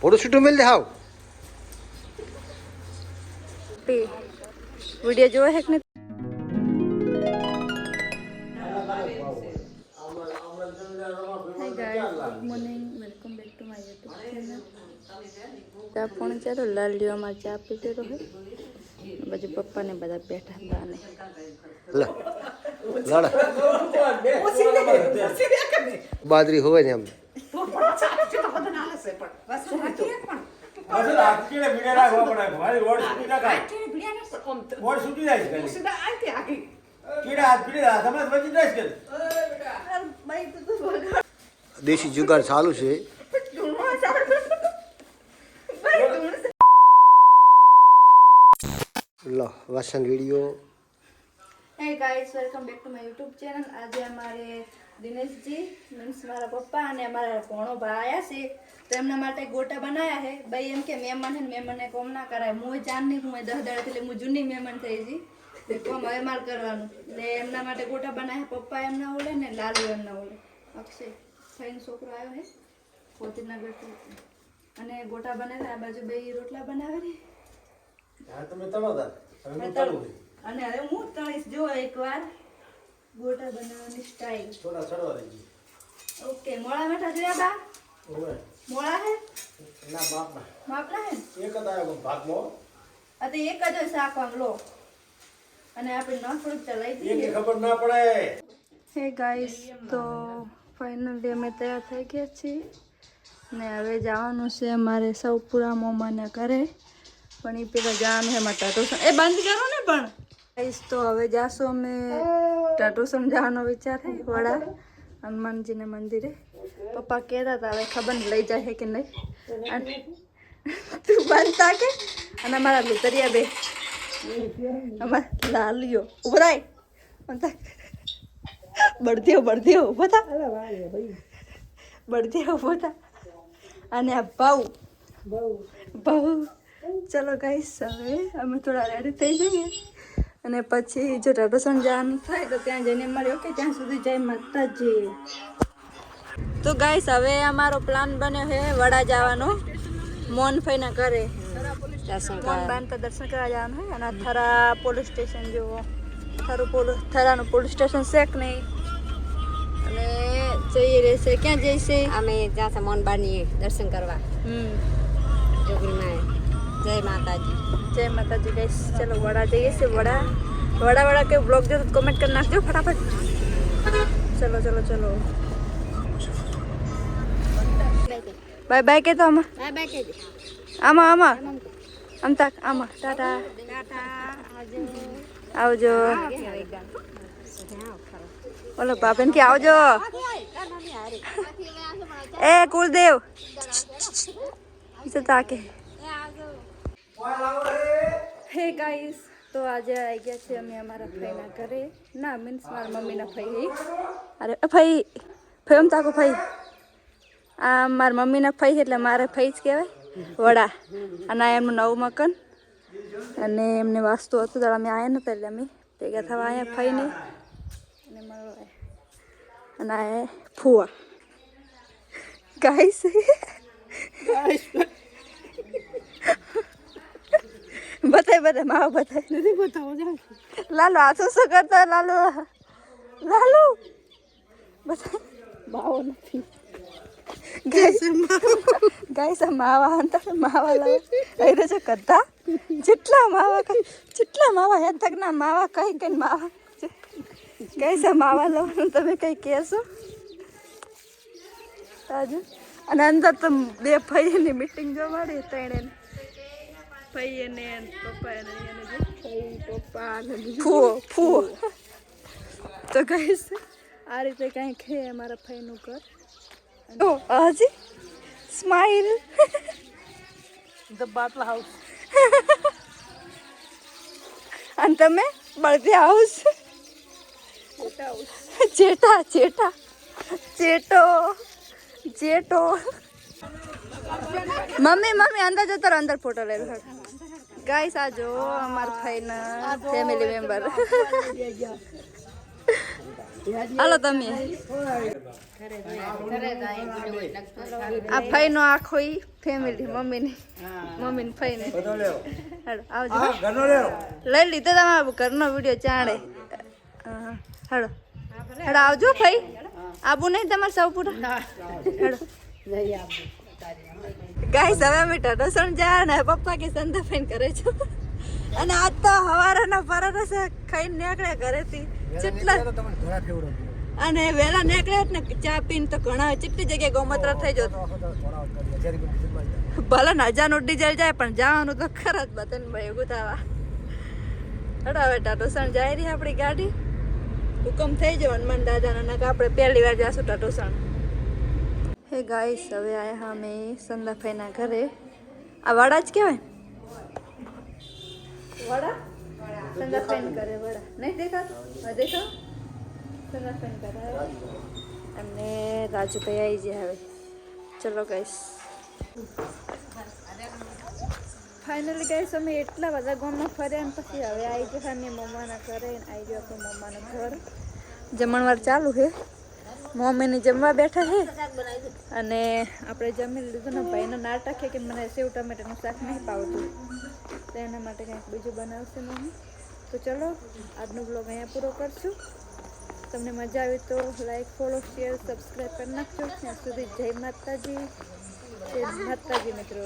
photo shoot मिल दे हाउ वीडियो जो है कि hi guys good morning welcome back to my YouTube channel चा फोन चालो लालियो मार चा पीते रहे बाजू पप्पा ने બધા બેઠા બાને લે લડ બાદરી હોય ને એમ તો પણ ચાલે છે તો બધા નાલે છે પણ બસ રાખીએ પણ બસ રાખીને વિડિયો રાખવા પડે મારી રોડ સુટી ના કાય કે વિડિયો ને કોમ રોડ સુટી જાય છે સીધા આંતે આકી કીડા હાથ પીડા સમજ વજી જાય છે બેટા ભાઈ તો દેશી જુગાડ ચાલુ છે लो वासन video hey guys welcome back to my YouTube channel आज हमारे दिनेश जी मीन्स हमारा पप्पा ने हमारा कोणो भाई आया से तो एमना माटे गोटा बनाया है भाई एम के मेहमान है मेहमान ने कोम ना कराय मुए जान नहीं मुए 10 दाड़ा એટલે મુ જૂની મહેમાન થઈ જી તે કોમ હવે માર કરવાનું એટલે એમના માટે ગોટા બનાયા પપ્પા એમના ઓલે ને લાલુ એમના ઓલે અક્ષય ફાઈન છોકરો આવ્યો હે પોતીના બેઠો અને ગોટા બનાવ્યા આ બાજુ બે રોટલા બનાવે ને હા તમે તળોદા તમે તળો અને હવે હું તળીશ જો એકવાર ગોટા બનાવવાની સ્ટાઈલ થોડા છડવા દેજી ઓકે મોળા મેઠા જોયા બા ઓય મોળા હે ના બાપના માપના હે એક જ આયો ભાગમાં અતે એક જ શાક આમ લો અને આપણે ન થોડું ચલાઈ દઈએ એ ખબર ના પડે હે ગાઈસ તો ફાઇનલી અમે તૈયાર થઈ ગયા છીએ ને હવે જવાનું છે અમારે સૌ પૂરા મોમાને ઘરે પણ એ પેલા જવાનું છે મારે ટાટોસન એ બંધ કરો ને પણ ગાઈસ તો હવે જાશું અમે ટાટોસન જવાનો વિચાર છે વડા હનુમાનજીના મંદિરે પપ્પા કહેતા હતા હવે ખબર નહીં લઈ જાય કે નહીં અને તું બંધ તાકે અને અમારા ભીતરિયા બે અમારા લાલિયો ઉભરાય બળદિયો ઉભો થા બળદિયો ઉભો થા અને આ ભાઉ ચલો ગાઈસ હવે અમે થોડા રેડી થઈ જઈએ અને પછી જો ટાટોસન જવાનું થાય તો ત્યાં જઈને મળ્યો કે ત્યાં સુધી જય માતાજી તો ગાઈસ હવે અમારો પ્લાન બન્યો છે વડા જવાનો મોનફઈના ઘરે દર્શન કરવા જવાનું હોય અને થરા પોલીસ સ્ટેશન જેવો થરાનું પોલીસ સ્ટેશન છે કે નહીં અને જઈએ રહેશે ક્યાં જઈશે અમે જાશે મોનબાની દર્શન કરવા જોગીમાં જય માતાજી ગાઈસ ચલો વડા જઈએ છે વડા કે બ્લોગ જો તો કમેન્ટ કરી નાખજો ફટાફટ ચલો બાય બાય કે તો આમાં આમ તક આમાં ટાટા આવજો બોલો બાપન કે આવજો એ કુલદેવ તાકે હે ગાઈસ તો આજે આવી ગયા છે અમે અમારા ફઈના ઘરે ના મીન્સ મારા મમ્મીના ફઈ અરે ફઈ આમ તાકો ફઈ આ મારા મમ્મીના ફઈ એટલે મારે ફઈ જ કહેવાય વડા અને આ એમનું નવું મકાન અને એમને વાસ્તુ હતું ત્યારે અમે આવ્યા નતા એટલે અમે ભેગા થવા આવ્યા ફઈને અને મળવા અને આ ફુવા ગાઈસ બતાય માવ બતાય નથી બતાવો લાલો આથું શું કરતા લાલો બતાય માવો નથી ગાઈસ માવા અંતર માવા લાવ અરે જો કદા જેટલા માવા યાદ તક ના માવા કઈ માવા ગાઈસ માવા લાવવાનું તમે કઈ કહેશો આજુ અને અંદર તો બે ભાઈની મીટિંગ જોવા મળી ત્રણે ભાઈ ને પપ્પા ને પપ્પા ને ફૂ તો ગાઈસ આ રીતે કંઈ ખે અમારા ભાઈનું ઘર ઓ હાજી સ્માઈલ ધ બાટલા હાઉસ અને તમે બળદે હાઉસ જેટો મમ્મી અંદર જતો રહો અંદર ફોટો લઈ લો ગાઈસ આ જો અમારા ભાઈના ફેમિલી મેમ્બર હાલો તમે આ ફઈનો આખો ઈ ફેમિલી મમ્મીની ફઈને બધો લેવો હેડો આવજો હા ઘરનો લેવો લઈ લીધો તમારો ઘરનો વિડીયો ચાણે હા હેડો હેડો આવજો ફઈ આબુ નહીં તમારે સૌ પૂરા હેડો ગાઈસ હવે અમે ટાટોસણ જા ને પપ્પા કે સંધાફેન કરે છે અને આજ તો હવારના પરાઠા ખાઈને નીકળ્યા ઘરેથી કેટલા તમને ઘોડા ફેવડો અને વહેલા નીકળ્યા ને ચા પીને તો ઘણા કેટલી જગ્યાએ ગૌમૂત્ર થઈ જતો ભલે ને 1000 નું ડીઝલ જાય પણ જવાનું તો ખરા જ બતન ભેગું થવા હેડો હવે ટાટોસણ જાય રહી આપણી ગાડી હુકમ થઈ જવો હનુમાન દાદાનો ને આપણે પહેલી વાર જાશું ટાટોસણ હે ગાઈસ હવે આયા હા અમે સંદાફાઈના ઘરે આ વડા જ કહેવાય વડા સંદાફાઈન કરે વડા નહીં દેખાતું હા દેખાવ સંદાફાઈન કરે એમને રાજુભાઈ આવી જાય હવે ચલો ગાઈસ ફાઇનલી ગાઈસ અમે એટલા બધા ગામમાં ફર્યા ને પછી હવે આવી ગયા અમે મમ્માના ઘરે આવી ગયો આપણું મમ્માનું ઘર જમણવાર ચાલુ છે મમ્મીને જમવા બેઠા છે અને આપણે જમી લીધું ને ભાઈનો નાટક છે કે મને સેવ ટમેટાનું શાક નહીં ભાવતું તો એના માટે કંઈક બીજું બનાવશે મમ્મી તો ચલો આજનો બ્લોગ અહીંયા પૂરો કરશું તમને મજા આવી તો લાઈક ફોલો શેર સબસ્ક્રાઈબ કરી નાખજો ત્યાં સુધી જય માતાજી મિત્રો